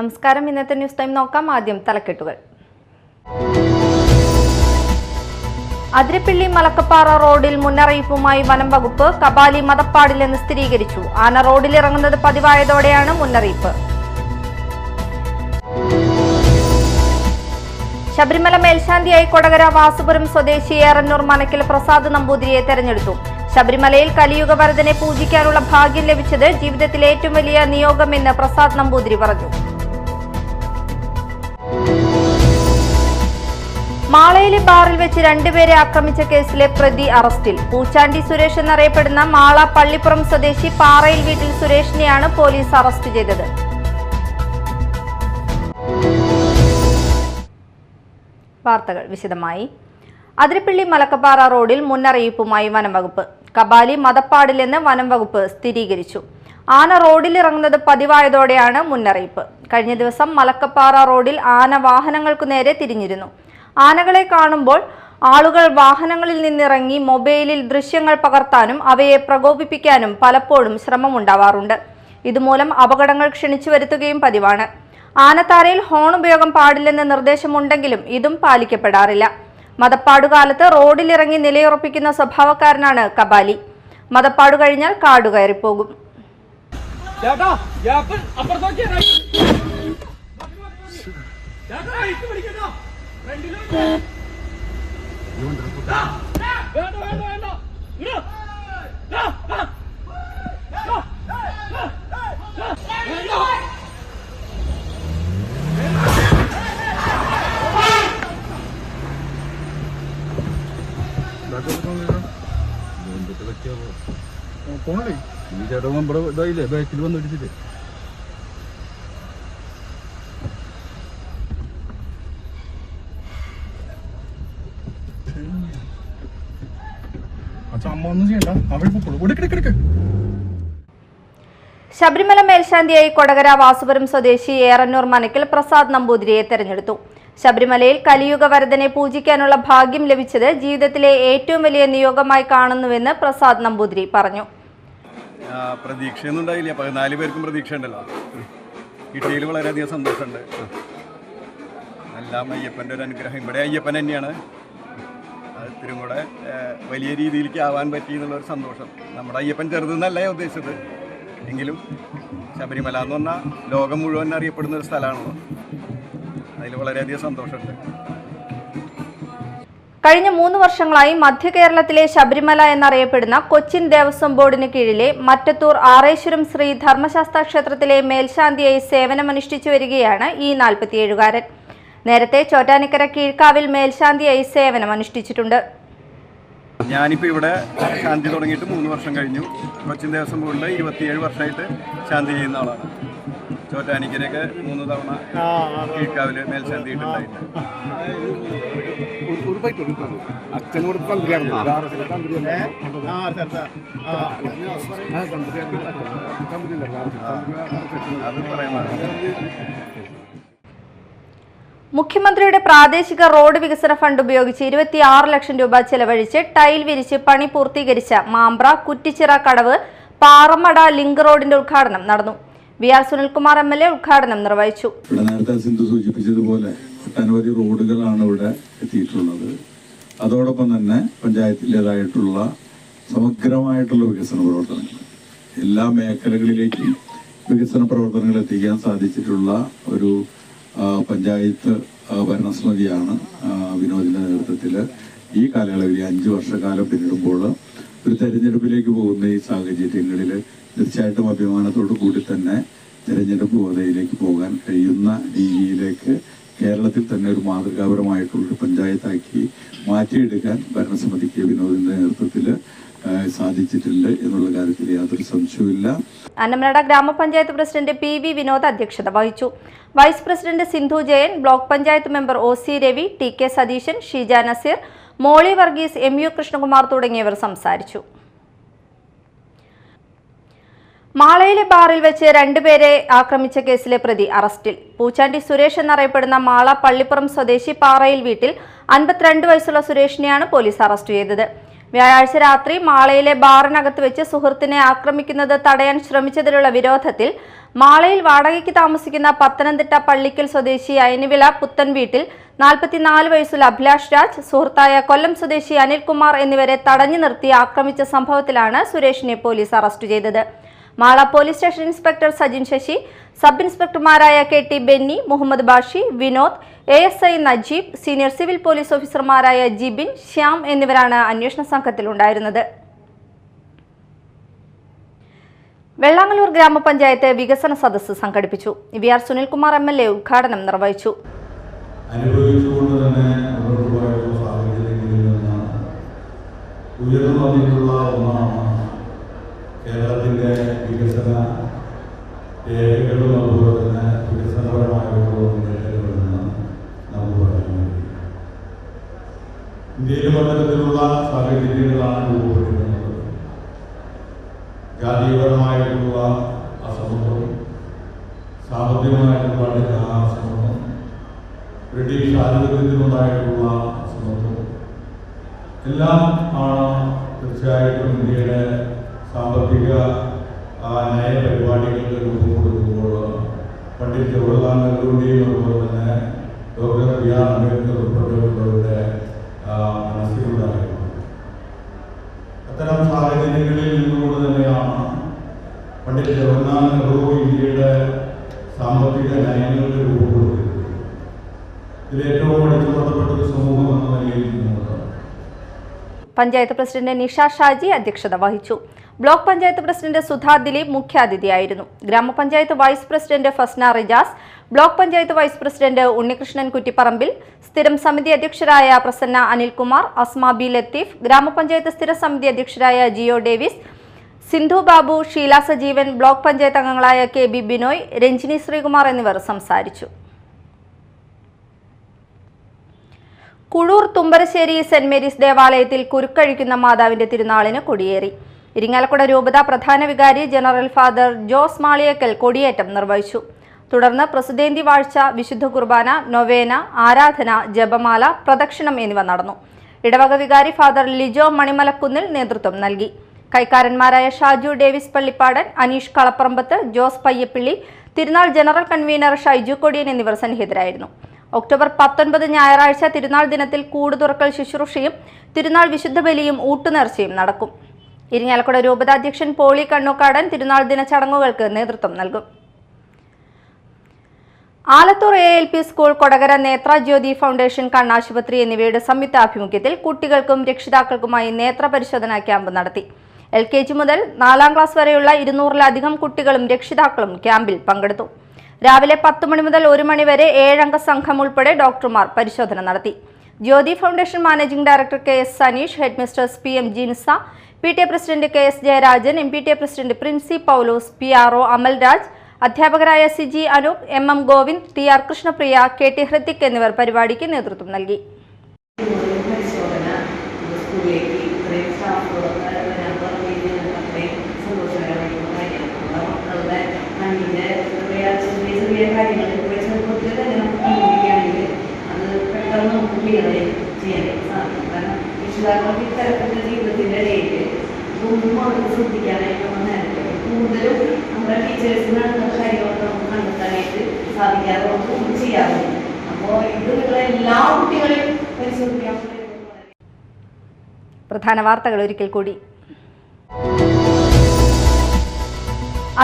നമസ്കാരം. ഇന്നത്തെ news time നോക്കാം. ആദ്യം തലക്കെട്ടുകൾ. അതിരപ്പിള്ളി മലക്കപ്പാറ റോഡിൽ മുന്നറിയിപ്പുമായി വനം വകുപ്പ്. കബാലി മതപ്പാടില്ലെന്ന് സ്ഥിരീകരിച്ചു. ആന റോഡിലിറങ്ങുന്നത് പതിവായതോടെയാണ് മുന്നറിയിപ്പ്. ശബരിമല മേൽശാന്തിയായി കൊടകര വാസുപുരം സ്വദേശി ഏറന്നൂർ മനക്കൽ പ്രസാദ് നമ്പൂതിരിയെ തെരഞ്ഞെടുത്തു. ശബരിമലയിൽ കലിയുഗ വരദനെ പൂജിക്കാനുള്ള ഭാഗ്യം ലഭിച്ചത് ജീവിതത്തിലെ ഏറ്റവും വലിയ നിയോഗമെന്ന് പ്രസാദ് നമ്പൂതിരി പറഞ്ഞു. മാളയിലെ ബാറിൽ വെച്ച് രണ്ടുപേരെ ആക്രമിച്ച കേസിലെ പ്രതി അറസ്റ്റിൽ. പൂച്ചാണ്ടി സുരേഷ് എന്നറിയപ്പെടുന്ന മാള പള്ളിപ്പുറം സ്വദേശി പാറയിൽ വീട്ടിൽ സുരേഷിനെയാണ് പോലീസ് അറസ്റ്റ് ചെയ്തത്. വാർത്തകൾ വിശദമായി. അതിരപ്പിള്ളി മലക്കപ്പാറ റോഡിൽ മുന്നറിയിപ്പുമായി വനംവകുപ്പ്. കബാലി മതപ്പാടില്ലെന്ന് വനംവകുപ്പ് സ്ഥിരീകരിച്ചു. ആന റോഡിലിറങ്ങുന്നത് പതിവായതോടെയാണ് മുന്നറിയിപ്പ്. കഴിഞ്ഞ ദിവസം മലക്കപ്പാറ റോഡിൽ ആന വാഹനങ്ങൾക്കു നേരെ തിരിഞ്ഞിരുന്നു. ആനകളെ കാണുമ്പോൾ ആളുകൾ വാഹനങ്ങളിൽ നിന്നിറങ്ങി മൊബൈലിൽ ദൃശ്യങ്ങൾ പകർത്താനും അവയെ പ്രകോപിപ്പിക്കാനും പലപ്പോഴും ശ്രമമുണ്ടാവാറുണ്ട്. ഇതുമൂലം അപകടങ്ങൾ ക്ഷണിച്ചു വരുത്തുകയും പതിവാണ്. ആനത്താരയിൽ ഹോൺ ഉപയോഗം പാടില്ലെന്ന് നിർദ്ദേശമുണ്ടെങ്കിലും ഇതും പാലിക്കപ്പെടാറില്ല. മതപ്പാടുകാലത്ത് റോഡിലിറങ്ങി നിലയുറപ്പിക്കുന്ന സ്വഭാവക്കാരനാണ് കബാലി. മതപ്പാടു കഴിഞ്ഞാൽ കാടു കയറിപ്പോകും. പോണേ ഈ ചേട്ടൻ നമ്മുടെ ഇതായില്ലേ ബാക്കിൽ വന്ന് ഇടിച്ചിട്ട് അമ്മ ഒന്നും ചെയ്യണ്ട. അവിടെ പോയിക്ക. ശബരിമല മേൽശാന്തിയായി കൊടകര വാസുപുരം സ്വദേശി ഏറന്നൂർ മനക്കൽ പ്രസാദ് നമ്പൂതിരിയെ തെരഞ്ഞെടുത്തു. ശബരിമലയിൽ കലിയുഗ വരദനെ പൂജിക്കാനുള്ള ഭാഗ്യം ലഭിച്ചത് ജീവിതത്തിലെ ഏറ്റവും വലിയ നിയോഗമായി കാണുന്നുവെന്ന് പ്രസാദ് നമ്പൂതിരി പറഞ്ഞു. പ്രതീക്ഷയൊന്നും ഉണ്ടായില്ല. 14 പേർക്കും പ്രതീക്ഷ ഉണ്ടല്ലോ. കിട്ടിയതിൽ വളരെയധികം സന്തോഷമുണ്ട്. എല്ലാം അയ്യപ്പൻ്റെ ഒരു അനുഗ്രഹം. ഇവിടെ അയ്യപ്പൻ തന്നെയാണ്. അത് ഇത്തിരും കൂടെ വലിയ രീതിയിലേക്ക് ആവാൻ പറ്റി എന്നുള്ളൊരു സന്തോഷം. നമ്മുടെ അയ്യപ്പൻ ചെറുതെന്നല്ല ഞാൻ ഉദ്ദേശിച്ചത്. എങ്കിലും ശബരിമല എന്ന് പറഞ്ഞാൽ ലോകം മുഴുവൻ അറിയപ്പെടുന്ന ഒരു സ്ഥലമാണല്ലോ. അതിൽ വളരെയധികം സന്തോഷമുണ്ട്. കഴിഞ്ഞ 3 വർഷങ്ങളായി മധ്യ കേരളത്തിലെ ശബരിമല എന്നറിയപ്പെടുന്ന കൊച്ചിൻ ദേവസ്വം ബോർഡിന് കീഴിലെ മറ്റത്തൂർ ആറേശ്വരം ശ്രീ ധർമ്മശാസ്ത്ര ക്ഷേത്രത്തിലെ മേൽശാന്തിയായി സേവനമനുഷ്ഠിച്ചു വരികയാണ് ഈ 47കാരൻ. നേരത്തെ ചോറ്റാനിക്കര കീഴ്ക്കാവിൽ മേൽശാന്തിയായി സേവനമനുഷ്ഠിച്ചിട്ടുണ്ട്. ഞാനിപ്പോൾ ഇവിടെ ശാന്തി തുടങ്ങിയിട്ട് 3 വർഷം കഴിഞ്ഞു. കൊച്ചിൻ ദേവസ്വം ബോർഡിൽ 27 വർഷമായിട്ട് ശാന്തി ചെയ്യുന്ന ആളാണ്. ചോറ്റാനിക്കരയൊക്കെ 3 തവണ കീഴ്ക്കാവിൽ മേൽശാന്തി ഇട്ടുണ്ടായിട്ടുണ്ട്. മുഖ്യമന്ത്രിയുടെ പ്രാദേശിക റോഡ് വികസന ഫണ്ട് ഉപയോഗിച്ച് 26 ലക്ഷം രൂപ ചെലവഴിച്ച് ടൈൽ വിരിച്ച് പണി പൂർത്തീകരിച്ച മാമ്പ്ര കുറ്റിച്ചിറ കടവ് പാറമട ലിങ്ക് റോഡിന്റെ ഉദ്ഘാടനം നടന്നു. വി.ആർ. സുനിൽകുമാർ MLA ഉദ്ഘാടനം നിർവഹിച്ചു. നേരത്തെ സിന്ധു സൂചിപ്പിച്ചതുപോലെ ഒട്ടനവധി റോഡുകളാണ് ഇവിടെ എത്തിയിട്ടുള്ളത്. അതോടൊപ്പം തന്നെ പഞ്ചായത്തിൻ്റെതായിട്ടുള്ള സമഗ്രമായിട്ടുള്ള വികസന പ്രവർത്തനങ്ങൾ എല്ലാ മേഖലകളിലേക്കും വികസന പ്രവർത്തനങ്ങൾ എത്തിക്കാൻ സാധിച്ചിട്ടുള്ള ഒരു പഞ്ചായത്ത് ഭരണസമിതിയാണ് വിനോദിന്റെ നേതൃത്വത്തിൽ ഈ കാലയളവിൽ 5 വർഷക്കാലം പിന്നിടുമ്പോൾ ഒരു തെരഞ്ഞെടുപ്പിലേക്ക് പോകുന്ന ഈ സാഹചര്യങ്ങളിൽ തീർച്ചയായിട്ടും അഭിമാനത്തോടു കൂടി തന്നെ തെരഞ്ഞെടുപ്പ് ഗോതയിലേക്ക് പോകാൻ കഴിയുന്ന രീതിയിലേക്ക് കേരളത്തിൽ തന്നെ ഒരു മാതൃകാപരമായിട്ടുള്ളൊരു പഞ്ചായത്താക്കി മാറ്റിയെടുക്കാൻ ഭരണസമിതിക്ക് വിനോദിന്റെ നേതൃത്വത്തിൽ സാധിച്ചിട്ടുണ്ട് എന്നുള്ള കാര്യത്തിൽ യാതൊരു സംശയവുമില്ല. അന്നമനട ഗ്രാമപഞ്ചായത്ത് പ്രസിഡന്റ് PV വിനോദ് അധ്യക്ഷത വഹിച്ചു. Vice president Sindhu Jayan, block panchayat member OC Ravi, TK Satheesan, Sheeja Nazeer, Molly Varghese, MU Krishnakumar തുടങ്ങിയവർ സംസാരിച്ചു. മാളയിലെ ബാറിൽ വെച്ച് രണ്ടുപേരെ ആക്രമിച്ച കേസിലെ പ്രതി അറസ്റ്റിൽ. പൂച്ചാണ്ടി സുരേഷ് എന്നറിയപ്പെടുന്ന മാള പള്ളിപ്പുറം സ്വദേശി പാറയിൽ വീട്ടിൽ 52 വയസ്സുള്ള സുരേഷിനെയാണ് പോലീസ് അറസ്റ്റ് ചെയ്തത്. വ്യാഴാഴ്ച രാത്രി മാളയിലെ ബാറിനകത്ത് വെച്ച് സുഹൃത്തിനെ ആക്രമിക്കുന്നത് തടയാൻ ശ്രമിച്ചതിലുള്ള വിരോധത്തിൽ മാളയിൽ വാടകയ്ക്ക് താമസിക്കുന്ന പത്തനംതിട്ട പള്ളിക്കൽ സ്വദേശി അയനിവിള പുത്തൻ വീട്ടിൽ 44 വയസ്സുള്ള അഭിലാഷ് രാജ്, സുഹൃത്തായ കൊല്ലം സ്വദേശി അനിൽകുമാർ എന്നിവരെ തടഞ്ഞു നിർത്തി ആക്രമിച്ച സംഭവത്തിലാണ് സുരേഷിനെ പോലീസ് അറസ്റ്റ് ചെയ്തത്. Mala police station inspector Sajin Sasi, sub ഇൻസ്പെക്ടർമാരായ KT Benny, Muhammad Bashi, Vinod, ASI Najeeb, senior civil police ഓഫീസർമാരായ ജിബിൻ, ശ്യാം എന്നിവരാണ് അന്വേഷണ സംഘത്തിലുണ്ടായിരുന്നത്. വെള്ളാങ്ങല്ലൂർ ഗ്രാമപഞ്ചായത്ത് വികസന സദസ്സ് സംഘടിപ്പിച്ചു. VR സുനിൽകുമാർ MLA ഉദ്ഘാടനം നിർവഹിച്ചു. അനുഭവിച്ചുകൊണ്ട് തന്നെ മുന്നോട്ട് പോയുള്ള സാഹചര്യങ്ങളിൽ നിന്ന് ഉയർന്നു വന്നിട്ടുള്ള ഒന്നാണ് കേരളത്തിൻ്റെ വികസന രേഖകളും അതുപോലെ തന്നെ വികസനപരമായിട്ടുള്ള മുന്നേറ്റങ്ങളെന്ന് നമുക്ക് പറയാൻ കഴിയും. ഇന്ത്യയിൽ പലതരത്തിലുള്ള സാഹചര്യങ്ങളാണ് രൂപപ്പെട്ടിരുന്നത്. ജാതീയപരമായിട്ടുള്ള അസമത്വം, സാമ്പത്തികമായിട്ടുള്ള അസമത്വം, ബ്രിട്ടീഷ് ആധിപത്യത്തിലുണ്ടായിട്ടുള്ള അസമത്വം എല്ലാം ആണ് തീർച്ചയായിട്ടും ഇന്ത്യയുടെ സാമ്പത്തിക നയപരിപാടികൾക്ക് രൂപം കൊടുക്കുമ്പോൾ പണ്ഡിറ്റ് ജവഹർലാൽ നെഹ്റുവിൻ്റെയും അതുപോലെ തന്നെ ഡോക്ടർ B.R. അംബേദ്കർ ഉൾപ്പെടെയുള്ളവരുടെ മനസ്സിലുണ്ടായിരുന്നു. അത്തരം സാഹചര്യങ്ങളിൽ നിന്നുകൊണ്ട് തന്നെയാണ് പണ്ഡിറ്റ് ജവഹർലാൽ നെഹ്റു ഇന്ത്യയുടെ സാമ്പത്തിക നയങ്ങൾക്ക് രൂപം കൊടുത്തിരുന്നത്. ഇതിൽ ഏറ്റവും അടിച്ചമർത്തപ്പെട്ട ഒരു സമൂഹം എന്ന നിലയിൽ നിന്നുകൊണ്ട് പഞ്ചായത്ത് പ്രസിഡന്റ് നിഷ ഷാജി അധ്യക്ഷത വഹിച്ചു. ബ്ലോക്ക് പഞ്ചായത്ത് പ്രസിഡന്റ് സുധാ ദിലീപ് മുഖ്യാതിഥിയായിരുന്നു. Grama panchayat vice president Fasna Rijas, block panchayat vice president Unnikrishnan Kuttipparambil, സ്ഥിരം സമിതി അധ്യക്ഷരായ പ്രസന്ന അനിൽകുമാർ, അസ്മ ബി ലത്തീഫ്, ഗ്രാമപഞ്ചായത്ത് സ്ഥിര സമിതി അധ്യക്ഷരായ ജിയോ ഡേവിസ്, സിന്ധു ബാബു, ഷീല സജീവൻ, ബ്ലോക്ക് പഞ്ചായത്ത് അംഗങ്ങളായ KB ബിനോയ്, രഞ്ജിനി ശ്രീകുമാർ എന്നിവർ സംസാരിച്ചു. കുഴൂർ തുമ്പരശ്ശേരി സെന്റ് മേരീസ് ദേവാലയത്തിൽ കുരുക്കഴിക്കുന്ന മാതാവിന്റെ തിരുനാളിന് കൊടിയേറി. ഇരിങ്ങാലക്കുട രൂപത പ്രധാന വികാരി ജനറൽ ഫാദർ ജോസ് മാളിയേക്കൽ കൊടിയേറ്റം നിർവഹിച്ചു. തുടർന്ന് പ്രസിദ്ധേന്തി വാഴ്ച, വിശുദ്ധ കുർബാന, നൊവേന, ആരാധന, ജപമാല, പ്രദക്ഷിണം എന്നിവ നടന്നു. ഇടവക വികാരി ഫാദർ ലിജോ മണിമലക്കുന്നിൽ നേതൃത്വം നൽകി. കൈക്കാരന്മാരായ ഷാജു ഡേവിസ് പള്ളിപ്പാടൻ, അനീഷ് കളപ്പറമ്പത്ത്, ജോസ് പയ്യപ്പിള്ളി, തിരുനാൾ ജനറൽ കൺവീനർ ഷൈജു കൊടിയൻ എന്നിവർ സന്നിഹിതരായിരുന്നു. ഒക്ടോബർ 19 ഞായറാഴ്ച തിരുനാൾ ദിനത്തിൽ കൂട് തുറക്കൽ ശുശ്രൂഷയും തിരുനാൾ വിശുദ്ധ ബലിയും ഊട്ടുനേർച്ചയും നടക്കും. ഇരിങ്ങാലക്കുട രൂപതാധ്യക്ഷൻ പോളി കണ്ണൂക്കാടൻ തിരുനാൾ ദിന ചടങ്ങുകൾക്ക് നേതൃത്വം നൽകും. Alathur ALP school, Kodakara Nethrajyothi foundation കണ്ണാശുപത്രി എന്നിവയുടെ സംയുക്താഭിമുഖ്യത്തിൽ കുട്ടികൾക്കും രക്ഷിതാക്കൾക്കുമായി നേത്രപരിശോധനാ ക്യാമ്പ് നടത്തി. LKG മുതൽ 4ാം ക്ലാസ് വരെയുള്ള 200-ലധികം കുട്ടികളും രക്ഷിതാക്കളും ക്യാമ്പിൽ പങ്കെടുത്തു. രാവിലെ 10 മണി മുതൽ 1 മണി വരെ 7 അംഗ സംഘം ഉൾപ്പെടെ ഡോക്ടർമാർ പരിശോധന നടത്തി. Jyothi foundation managing director KS Saneesh, headmistress PM Jinsa, PTA president KS Jayarajan, MPTA president Princy Paulose, PRO Amalraj, അധ്യാപകരായ CG Anoop, MM Govind, TR Krishnapriya, KT Hrithik എന്നിവർ പരിപാടിക്ക് നേതൃത്വം നൽകി. രക്ഷിതാക്കൾക്ക് ഇത്തരത്തിലുള്ള ജീവിതത്തിൻ്റെ ഇടയിൽ ഇതൊന്നും അവർക്ക് ശ്രദ്ധിക്കാനായിട്ടുള്ള നേരത്തെ കൂടുതലും നമ്മുടെ ടീച്ചേഴ്സിനാണ് കാര്യങ്ങളൊക്കെ നമുക്ക് കണ്ടെത്താനായിട്ട് സാധിക്കാതെ ഒന്നും ചെയ്യാറുണ്ട്. അപ്പോൾ ഇത് നിങ്ങളെ എല്ലാ കുട്ടികളെയും പരിശോധിക്കാൻ. പ്രധാന വാർത്തകൾ ഒരിക്കൽ കൂടി.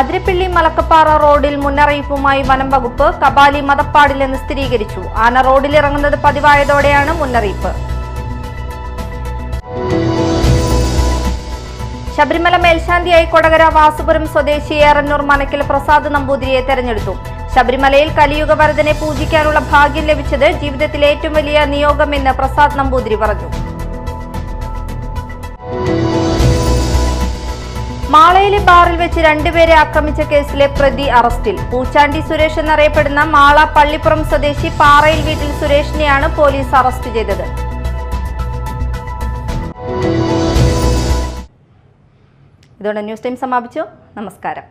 അതിരപ്പിള്ളി മലക്കപ്പാറ റോഡിൽ മുന്നറിയിപ്പുമായി വനം വകുപ്പ്. കബാലി മതപ്പാടില്ലെന്ന് സ്ഥിരീകരിച്ചു. ആന റോഡിലിറങ്ങുന്നത് പതിവായതോടെയാണ് മുന്നറിയിപ്പ്. ശബരിമല മേൽശാന്തിയായി കൊടകര വാസുപുരം സ്വദേശി ഏറന്നൂർ മനക്കൽ പ്രസാദ് നമ്പൂതിരിയെ തെരഞ്ഞെടുത്തു. ശബരിമലയിൽ കലിയുഗ വരദനെ പൂജിക്കാനുള്ള ഭാഗ്യം ലഭിച്ചത് ജീവിതത്തിലെ ഏറ്റവും വലിയ നിയോഗമെന്ന് പ്രസാദ് നമ്പൂതിരി പറഞ്ഞു. മാളയിലെ ബാറിൽ വെച്ച് 2 പേരെ ആക്രമിച്ച കേസിലെ പ്രതി അറസ്റ്റിൽ. പൂച്ചാണ്ടി സുരേഷ് എന്നറിയപ്പെടുന്ന മാള പള്ളിപ്പുറം സ്വദേശി പാറയിൽ വീട്ടിൽ സുരേഷിനെയാണ് പോലീസ് അറസ്റ്റ് ചെയ്തത്. ഇതോടെ ന്യൂസ് ടൈം സമാപിച്ചു. നമസ്കാരം.